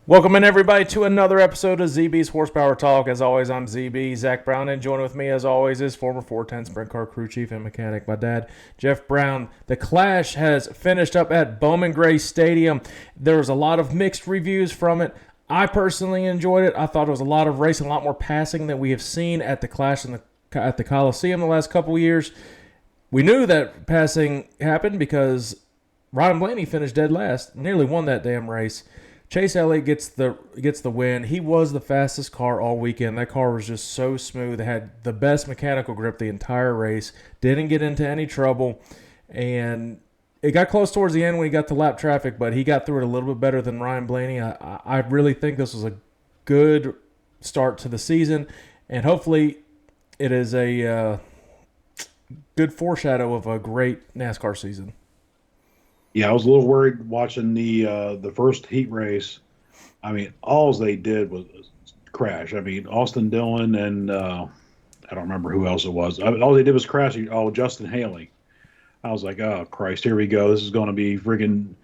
Welcome in everybody to another episode of ZB's Horsepower Talk. As always, I'm ZB, Zach Brown, and joining with me as always is former 410 Sprint Car crew chief and mechanic, my dad, Jeff Brown. The Clash has finished up at Bowman Gray Stadium. There was a lot of mixed reviews from it. I personally enjoyed it. I thought it was a lot of racing, a lot more passing than we have seen at the Clash at the Coliseum the last couple of years. We knew that passing happened because Ryan Blaney finished dead last, nearly won that damn race. Chase Elliott gets the win. He was the fastest car all weekend. That car was just so smooth. It had the best mechanical grip the entire race. Didn't get into any trouble. And it got close towards the end when he got to lap traffic, but he got through it a little bit better than Ryan Blaney. I really think this was a good start to the season. And hopefully it is a good foreshadow of a great NASCAR season. Yeah, I was a little worried watching the first heat race. I mean, all they did was crash. I mean, Austin Dillon and I don't remember who else it was. All they did was crash. Oh, Justin Haley. I was like, oh Christ, here we go. This is going to be friggin',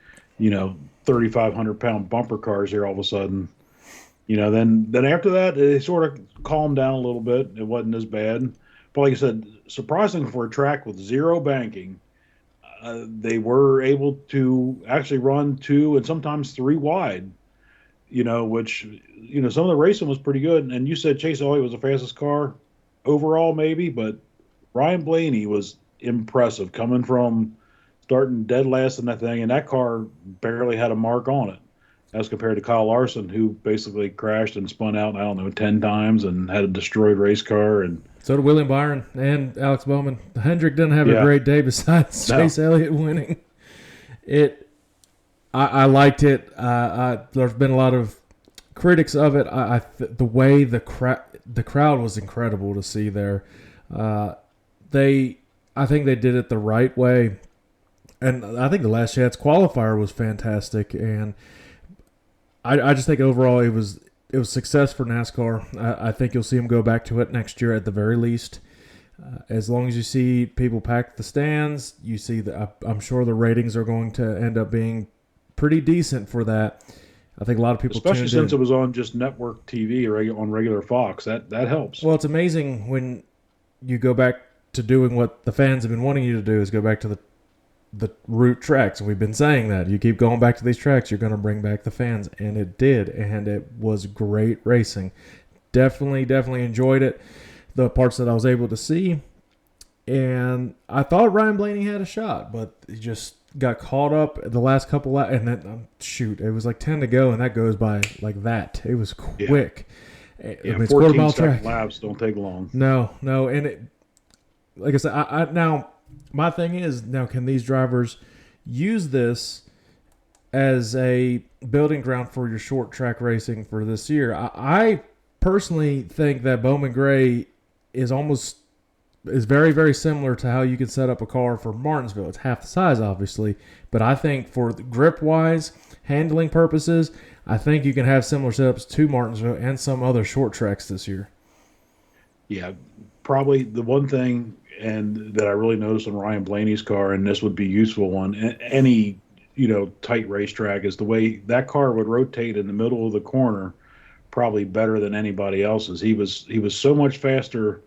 3,500-pound bumper cars here all of a sudden. Then after that, it sort of calmed down a little bit. It wasn't as bad. But like I said, surprising for a track with zero banking. They were able to actually run two and sometimes three wide, which, some of the racing was pretty good. And you said Chase Elliott was the fastest car overall, maybe, but Ryan Blaney was impressive coming from starting dead last in that thing. And that car barely had a mark on it as compared to Kyle Larson, who basically crashed and spun out, 10 times and had a destroyed race car. And so did William Byron and Alex Bowman. Hendrick didn't have a great day besides Chase Elliott winning. I liked it. There's been a lot of critics of it. The way the crowd was incredible to see there. I think they did it the right way, and I think the Last Chance qualifier was fantastic. And I just think overall it was success for NASCAR. I think you'll see them go back to it next year at the very least. As long as you see people pack the stands, you see I'm sure the ratings are going to end up being pretty decent for that. I think a lot of people, especially since it was on just network TV or on regular Fox, that helps. Well, it's amazing when you go back to doing what the fans have been wanting you to do, is go back to the route tracks. And we've been saying that you keep going back to these tracks, you're going to bring back the fans, and it did, and it was great racing. Definitely enjoyed it, the parts that I was able to see. And I thought Ryan Blaney had a shot, but he just got caught up the last couple and then it was like 10 to go, and that goes by like that. It was quick. Yeah, I mean, 14-second laps don't take long. No, and it, like I said, I now my thing is, now can these drivers use this as a building ground for your short track racing for this year? I personally think that Bowman Gray is very, very similar to how you can set up a car for Martinsville. It's half the size, obviously, but I think for grip-wise, handling purposes, I think you can have similar setups to Martinsville and some other short tracks this year. Yeah, probably the one thing and that I really noticed on Ryan Blaney's car, and this would be useful on any tight racetrack, is the way that car would rotate in the middle of the corner, probably better than anybody else's. He was so much faster.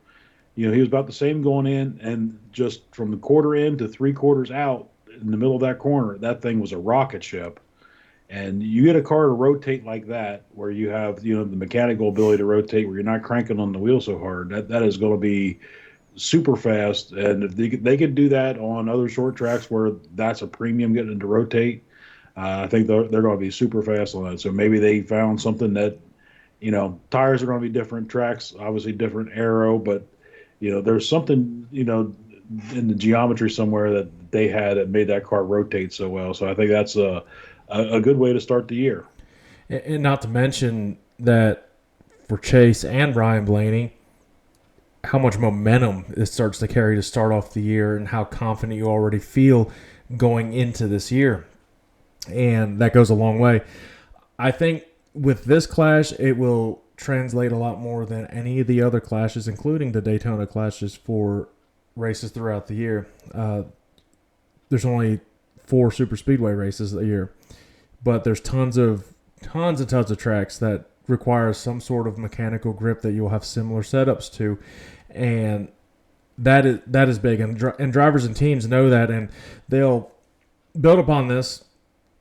He was about the same going in, and just from the quarter in to 3/4 out in the middle of that corner, that thing was a rocket ship. And you get a car to rotate like that, where you have the mechanical ability to rotate, where you're not cranking on the wheel so hard. That is going to be super fast, and if they could do that on other short tracks where that's a premium getting to rotate, I think they're going to be super fast on that. So maybe they found something that, tires are going to be different, tracks obviously different aero, but there's something in the geometry somewhere that they had that made that car rotate so well. So I think that's a good way to start the year. And not to mention that for Chase and Ryan Blaney, how much momentum it starts to carry to start off the year, and how confident you already feel going into this year. And that goes a long way. I think with this clash, it will translate a lot more than any of the other clashes, including the Daytona clashes, for races throughout the year. There's only 4 super speedway races a year, but there's tons of tons and tons of tracks that require some sort of mechanical grip that you'll have similar setups to, and that is big. And drivers and teams know that, and they'll build upon this.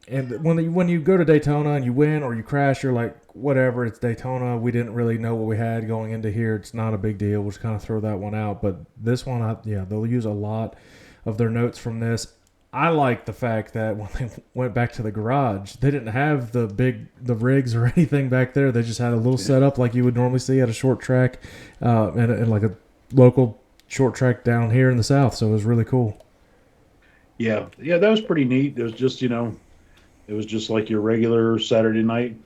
And when you go to Daytona and you win or you crash, you're like, whatever, it's Daytona. We didn't really know what we had going into here. It's not a big deal. We'll just kind of throw that one out. But this one, they'll use a lot of their notes from this. I like the fact that when they went back to the garage, they didn't have the rigs or anything back there. They just had a little setup like you would normally see at a short track and like a local short track down here in the South. So it was really cool. Yeah, that was pretty neat. It was just, it was just like your regular Saturday night,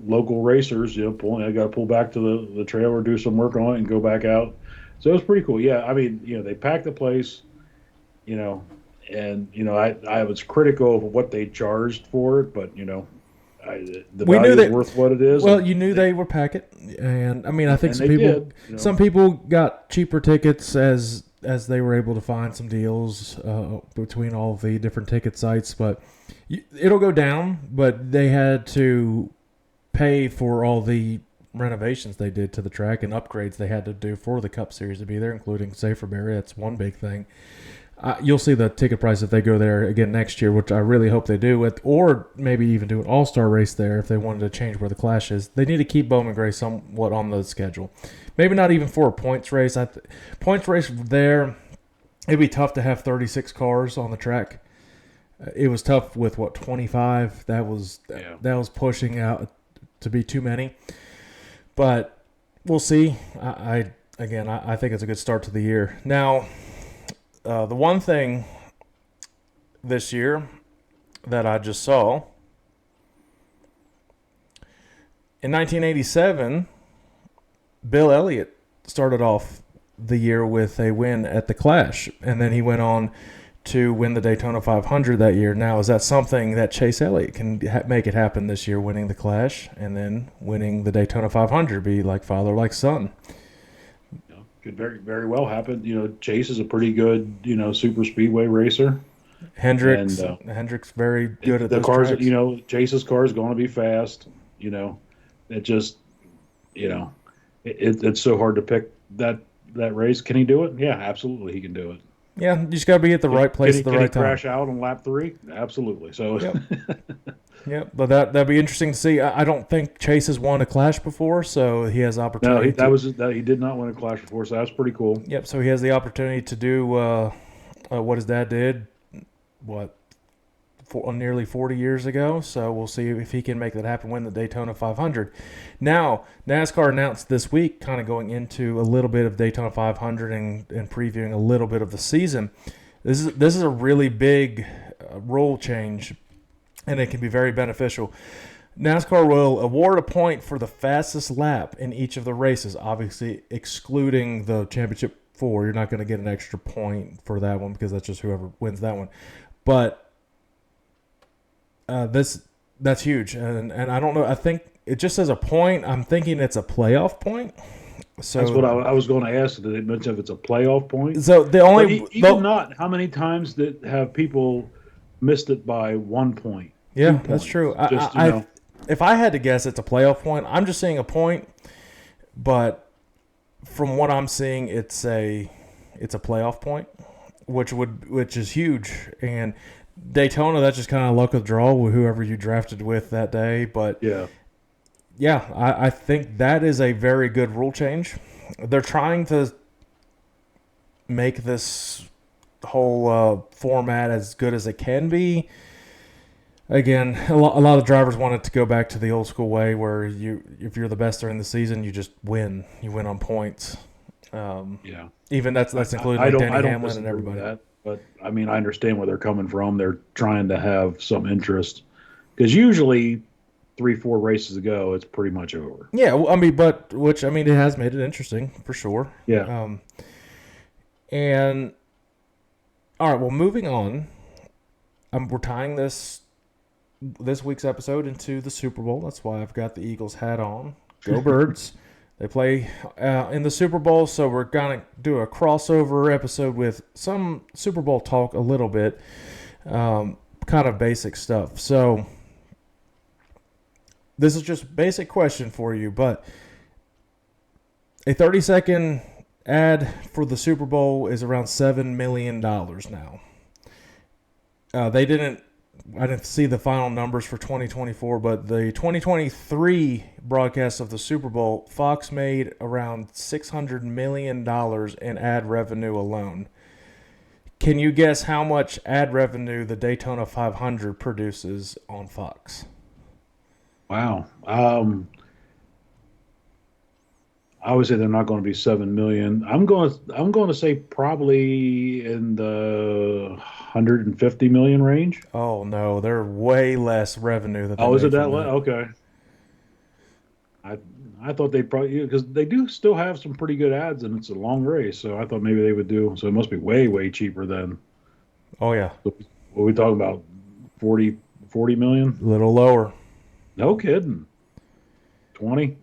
local racers, I got to pull back to the trailer, do some work on it, and go back out. So it was pretty cool. Yeah, I mean, they packed the place, and, I was critical of what they charged for it, but, the value is worth what it is. Well, you knew they were packed, and I mean, I think some people got cheaper tickets as they were able to find some deals between all of the different ticket sites, but it'll go down. But they had to pay for all the renovations they did to the track and upgrades they had to do for the Cup Series to be there, including Saferberry. That's one big thing. You'll see the ticket price if they go there again next year, which I really hope they do, or maybe even do an all-star race there if they wanted to change where the Clash is. They need to keep Bowman Gray somewhat on the schedule. Maybe not even for a points race. Points race there, it'd be tough to have 36 cars on the track. It was tough with 25. That was pushing out to be too many. But we'll see. I think it's a good start to the year. Now, the one thing this year that I just saw, in 1987, Bill Elliott started off the year with a win at the Clash, and then he went on to win the Daytona 500 that year. Now, is that something that Chase Elliott can make it happen this year, winning the Clash and then winning the Daytona 500, be like father, like son? Could very, very well happen. Chase is a pretty good, super speedway racer. Hendrick's very good at the cars. Tracks. Chase's car is going to be fast. It just, it's so hard to pick that race. Can he do it? Yeah, absolutely, he can do it. Yeah, you just got to be at the right place at the right time. Can he crash out on lap 3? Absolutely. So. Yep, but that'd be interesting to see. I don't think Chase has won a Clash before, so he has opportunity. No, he did not win a Clash before, so that's pretty cool. Yep, so he has the opportunity to do what his dad did, nearly 40 years ago. So we'll see if he can make that happen, win the Daytona 500. Now, NASCAR announced this week, kind of going into a little bit of Daytona 500 and previewing a little bit of the season. This is a really big rule change, and it can be very beneficial. NASCAR will award a point for the fastest lap in each of the races, obviously excluding the Championship 4. You're not going to get an extra point for that one because that's just whoever wins that one. But that's huge, and I don't know. I think it just says a point. I'm thinking it's a playoff point. So that's what I was going to ask. Did it mention if it's a playoff point? So not. How many times have people missed it by 1 point? Yeah, that's true. If I had to guess, it's a playoff point. I'm just saying a point, but from what I'm seeing, it's a playoff point, which is huge. And Daytona, that's just kind of luck of the draw with whoever you drafted with that day. But I think that is a very good rule change. They're trying to make this whole format as good as it can be. Again, a lot of drivers want it to go back to the old school way where if you're the best during the season, you just win. You win on points. Even that's including Denny Hamlin and everybody. That, but I mean, I understand where they're coming from. They're trying to have some interest because usually 3-4 races ago, it's pretty much over. Yeah, well, it has made it interesting for sure. Yeah. And all right, well, moving on, we're tying this week's episode into the Super Bowl. That's why I've got the Eagles hat on. Go Birds. They play in the Super Bowl, so we're going to do a crossover episode with some Super Bowl talk a little bit, kind of basic stuff. So this is just a basic question for you, but a 30-second ad for the Super Bowl is around $7 million now. I didn't see the final numbers for 2024, but the 2023 broadcast of the Super Bowl, Fox made around $600 million in ad revenue alone. Can you guess how much ad revenue the Daytona 500 produces on Fox? Wow. I would say they're not going to be 7 million. I'm going to say probably in the 150 million range. Oh no, they're way less revenue that they Oh, is it make that from that. Okay. I I thought they'd probably, because they do still have some pretty good ads and it's a long race, so I thought maybe they would do. So it must be way cheaper than Oh yeah, what we talking about, 40 million? a little lower, No kidding. 20?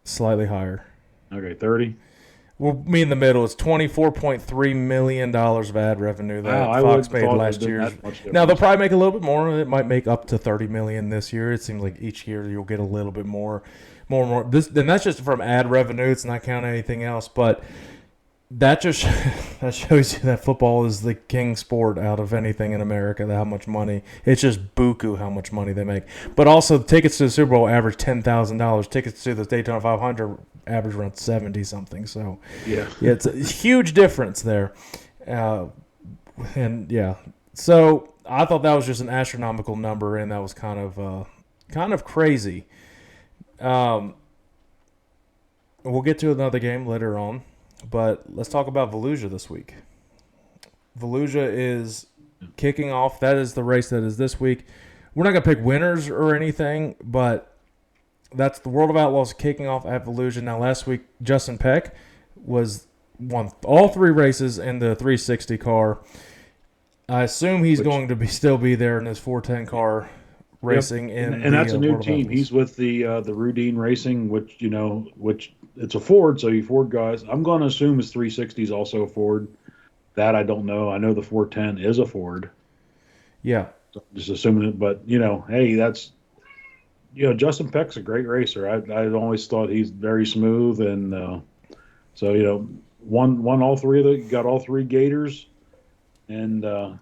slightly higher. Okay, 30. Well, me in the middle. It's $24.3 million of ad revenue Wow, that I would Fox have made thought it would last have been year. that much Now they'll difference. probably make a little bit more. It might make up to $30 million this year. It seems like each year you'll get a little bit more and more. Then that's just from ad revenue. It's not counting anything else. But that just that shows you that football is the king sport out of anything in America. How much money? It's just buku how much money they make. But also tickets to the Super Bowl average $10,000. Tickets to the Daytona 500 average around 70 something. So Yeah. yeah, it's a huge difference there. And yeah, so I thought that was just an astronomical number, and that was kind of crazy. Um, we'll get to another game later on, but let's talk about Volusia this week. Volusia is kicking off. That is the race that is this week. We're not going to pick winners or anything, but that's the World of Outlaws kicking off at Volusia. Now, last week, Justin Peck won all three races in the 360 car. I assume he's going to still be there in his 410 car racing in And that's a new World of team. Outlaws. He's with the Rudine Racing, which it's a Ford, so you Ford guys. I'm going to assume his 360 is also a Ford. That I don't know. I know the 410 is a Ford. Yeah, So I'm just assuming it, but hey, that's Justin Peck's a great racer. I always thought he's very smooth, and so won all three of got all three Gators, and so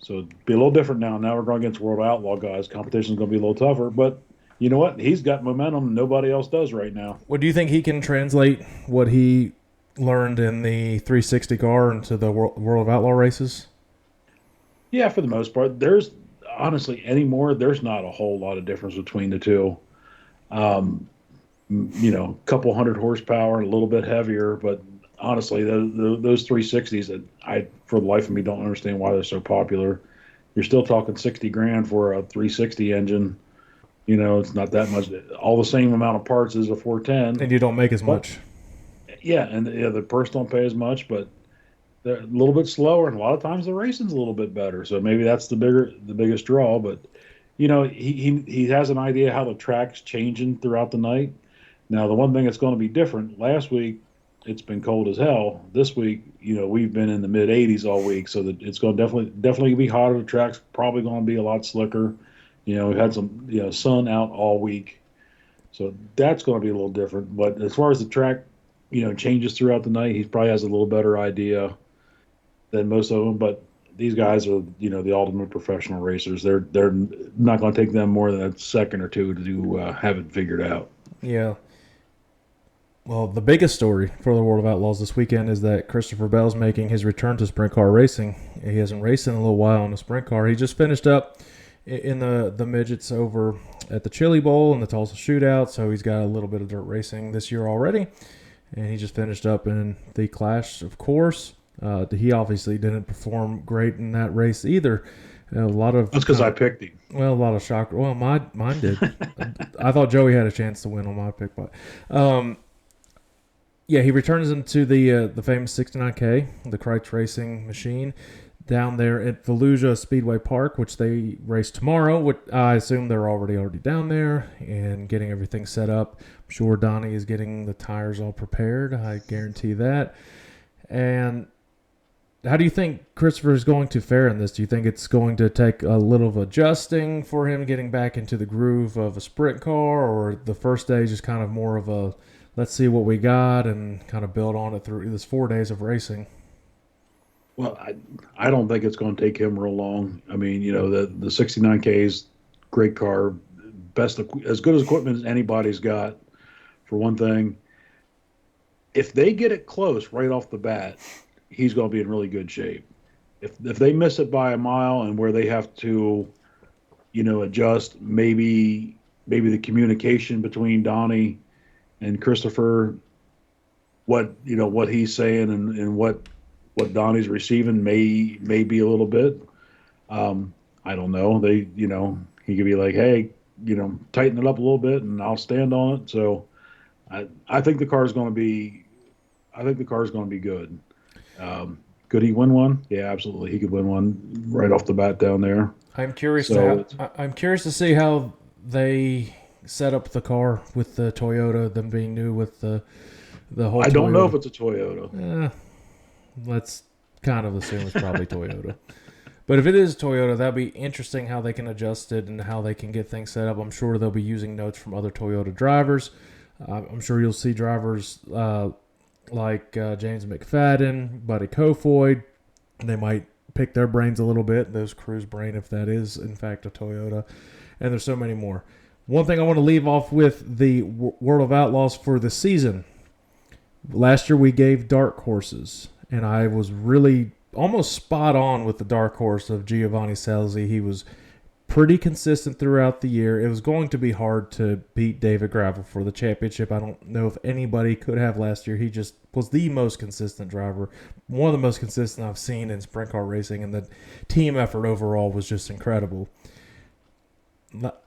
it'd be a little different now. Now we're going against World Outlaw guys. Competition's going to be a little tougher, but you know what? He's got momentum nobody else does right now. what do you think he can translate what he learned in the 360 car into the World of Outlaw races? Yeah, for the most part, there's honestly anymore. There's not a whole lot of difference between the two. A couple hundred horsepower, a little bit heavier, but honestly, those 360s that for the life of me, don't understand why they're so popular. You're still talking 60 grand for a 360 engine. It's not that much. All the same amount of parts as a 410. And you don't make as But much. yeah, and the purse don't pay as much, but they're a little bit slower, and a lot of times the racing's a little bit better. So maybe that's the biggest draw. But he has an idea how the track's changing throughout the night. Now, the one thing that's going to be different, last week it's been cold as hell. This week, we've been in the mid 80s all week, so that it's going to definitely be hotter. The track's probably going to be a lot slicker. We've had some sun out all week, so that's going to be a little different. But as far as the track, changes throughout the night, he probably has a little better idea than most of them. But these guys are the ultimate professional racers. They're not going to take them more than a second or two to have it figured out. Yeah. Well, the biggest story for the World of Outlaws this weekend is that Christopher Bell's making his return to sprint car racing. He hasn't raced in a little while in a sprint car. He just finished up in the midgets over at the Chili Bowl and the Tulsa Shootout, so he's got a little bit of dirt racing this year already. And he just finished up in the Clash, of course. He obviously didn't perform great in that race either. A lot of That's because I picked him. Well, a lot of shock. Well, mine did. I thought Joey had a chance to win on my pick, but yeah, he returns into the famous 69K, the Kreitz Racing machine, down there at Volusia Speedway Park, which they race tomorrow. Which I assume they're already down there and getting everything set up. I'm sure Donnie is getting the tires all prepared. I guarantee that. And How do you think Christopher is going to fare in this? Do you think it's going to take a little of adjusting for him getting back into the groove of a sprint car, or the first day is just kind of more of a let's see what we got and kind of build on it through this 4 days of racing? Well, I don't think it's going to take him real long. I mean, the 69Ks, great car, as good as equipment as anybody's got, for one thing. If they get it close right off the bat, he's going to be in really good shape. If they miss it by a mile and where they have to, adjust, maybe the communication between Donnie and Christopher, what he's saying and what Donnie's receiving may be a little bit. I don't know. He could be like, hey, tighten it up a little bit and I'll stand on it. So I think the car is going to be good. Could he win one? Yeah, absolutely. He could win one right off the bat down there. I'm curious to see how they set up the car with the Toyota, them being new with the whole. I don't know if it's a Toyota. Let's kind of assume it's probably Toyota. But if it is Toyota, that'd be interesting how they can adjust it and how they can get things set up. I'm sure they'll be using notes from other Toyota drivers. I'm sure you'll see drivers like James McFadden, Buddy Kofoid. They might pick their brains a little bit, those crew's brain, if that is, in fact, a Toyota. And there's so many more. One thing I want to leave off with the World of Outlaws for the season. Last year we gave dark horses, and I was really almost spot on with the dark horse of Giovanni Scelzi. He was pretty consistent throughout the year. It was going to be hard to beat David Gravel for the championship. I don't know if anybody could have last year. He just was the most consistent driver, one of the most consistent I've seen in sprint car racing, and the team effort overall was just incredible.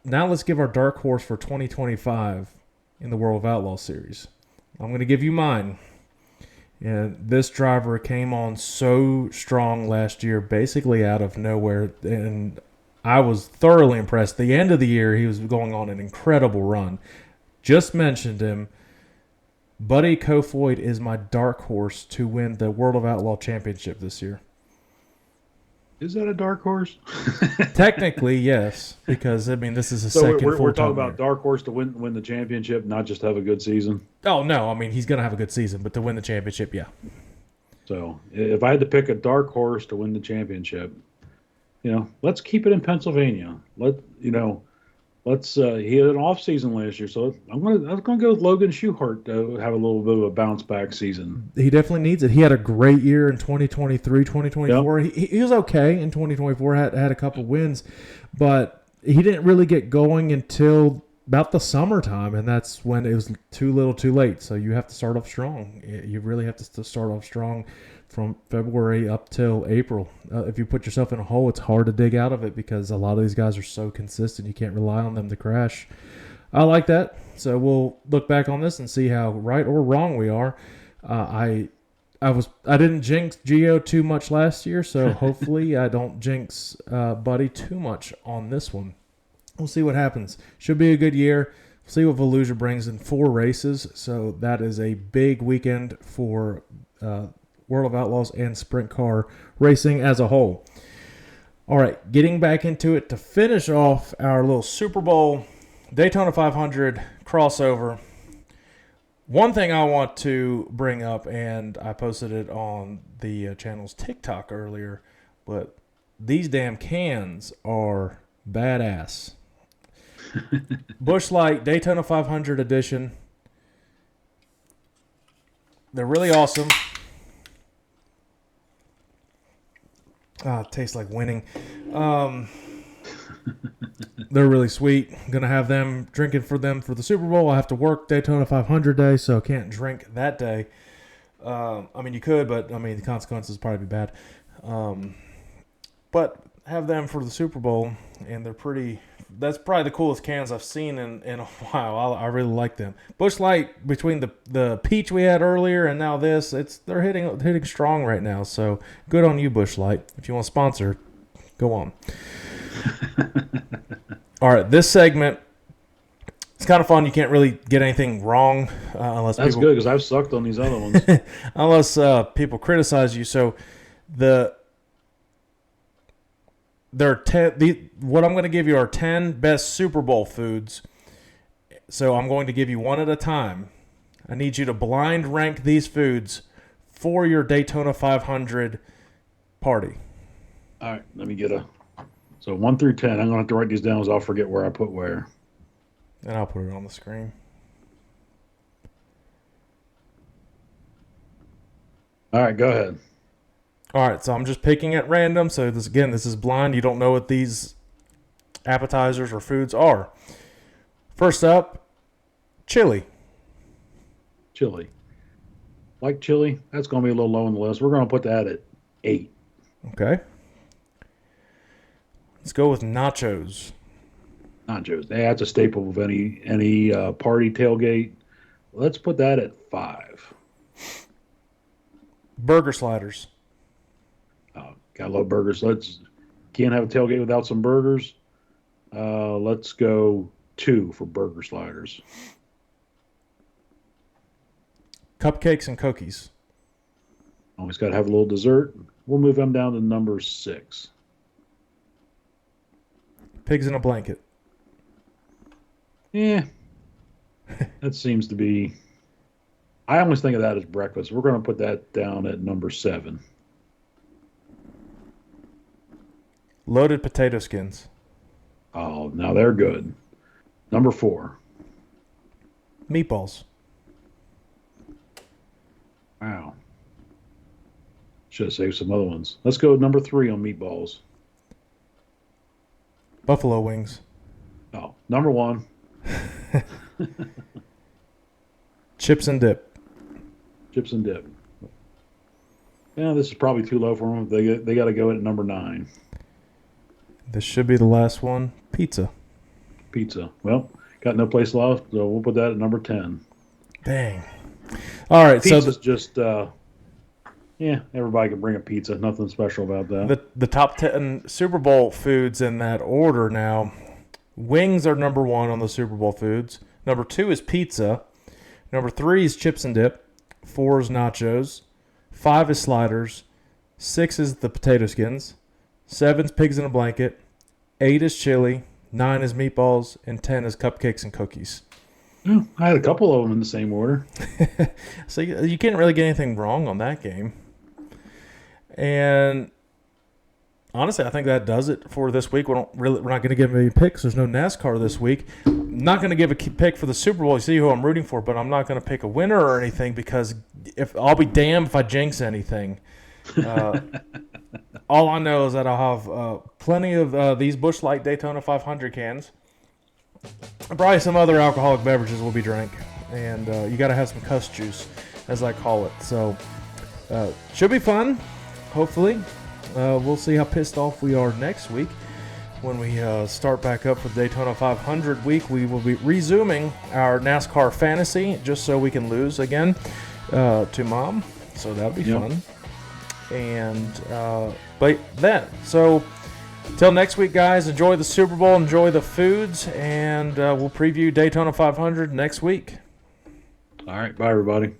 Now let's give our dark horse for 2025 in the World of Outlaws series. I'm going to give you mine. And this driver came on so strong last year, basically out of nowhere, and I was thoroughly impressed. The end of the year, he was going on an incredible run. Just mentioned him. Buddy Kofoid is my dark horse to win the World of Outlaw Championship this year. Is that a dark horse? Technically, yes, because this is a second full-time we're talking about year. dark horse to win the championship, not just have a good season. Oh no, he's going to have a good season, but to win the championship, yeah. So if I had to pick a dark horse to win the championship, let's keep it in Pennsylvania. He had an off season last year, so I'm gonna go with Logan Schuchart to have a little bit of a bounce back season. He definitely needs it. He had a great year in 2023, 2024. Yep. He was okay in 2024. Had a couple wins, but he didn't really get going until about the summertime, and that's when it was too little, too late. So you have to start off strong. You really have to start off strong from February up till April. If you put yourself in a hole, it's hard to dig out of it because a lot of these guys are so consistent. You can't rely on them to crash. I like that. So we'll look back on this and see how right or wrong we are. I didn't jinx Gio too much last year, so hopefully I don't jinx Buddy too much on this one. We'll see what happens. Should be a good year. We'll see what Volusia brings in 4 races. So that is a big weekend for World of Outlaws and sprint car racing as a whole. All right, getting back into it to finish off our little Super Bowl Daytona 500 crossover. One thing I want to bring up, and I posted it on the channel's TikTok earlier, but these damn cans are badass. Busch Light Daytona 500 edition. They're really awesome. It tastes like winning. They're really sweet. I'm going to have them drinking for them for the Super Bowl. I have to work Daytona 500 day, so I can't drink that day. You could, but the consequences would probably be bad. But have them for the Super Bowl, and they're pretty. That's probably the coolest cans I've seen in a while. I really like them. Busch Light, between the peach we had earlier and now this, they're hitting strong right now. So good on you, Busch Light. If you want to sponsor, go on. All right, this segment, it's kind of fun. You can't really get anything wrong unless that's good because I've sucked on these other ones. Unless people criticize you. So What I'm going to give you are 10 best Super Bowl foods. So I'm going to give you one at a time. I need you to blind rank these foods for your Daytona 500 party. All right, let me get so 1 through 10. I'm going to have to write these down, as I'll forget where I put where. And I'll put it on the screen. All right, go ahead. All right, so I'm just picking at random. So this is blind. You don't know what these appetizers or foods are. First up, chili. Chili. Like chili, that's going to be a little low on the list. We're going to put that at 8. Okay. Let's go with nachos. Nachos. That's a staple of any party tailgate. Let's put that at 5. Burger sliders. Gotta love burgers. Can't have a tailgate without some burgers. Let's go 2 for burger sliders. Cupcakes and cookies. Always got to have a little dessert. We'll move them down to number 6. Pigs in a blanket. Yeah. That seems to be... I always think of that as breakfast. We're going to put that down at number 7. Loaded potato skins. Oh, now they're good. Number 4. Meatballs. Wow. Should have saved some other ones. Let's go with number 3 on meatballs. Buffalo wings. Oh, number 1. Chips and dip. Chips and dip. Yeah, this is probably too low for them. They got to go at number 9. This should be the last one. Pizza. Pizza. Well, got no place left, so we'll put that at number 10. Dang. All right, Pizza's just, everybody can bring a pizza. Nothing special about that. The top 10 Super Bowl foods in that order now. Wings are number 1 on the Super Bowl foods. Number 2 is pizza. Number 3 is chips and dip. 4 is nachos. 5 is sliders. 6 is the potato skins. 7 is pigs in a blanket. 8 is chili. 9 is meatballs. And 10 is cupcakes and cookies. Yeah, I had a couple of them in the same order. So you can't really get anything wrong on that game. And honestly, I think that does it for this week. We're not going to give any picks. There's no NASCAR this week. I'm not going to give a pick for the Super Bowl. You see who I'm rooting for, but I'm not going to pick a winner or anything because I'll be damned if I jinx anything. All I know is that I'll have plenty of these Busch Light Daytona 500 cans. Probably some other alcoholic beverages will be drank. And you got to have some cuss juice, as I call it. So, should be fun, hopefully. We'll see how pissed off we are next week. When we start back up for the Daytona 500 week, we will be resuming our NASCAR fantasy just so we can lose again to Mom. So that'll be fun. And but then, so till next week, guys, enjoy the Super Bowl, enjoy the foods, and we'll preview Daytona 500 next week. All right, bye, everybody.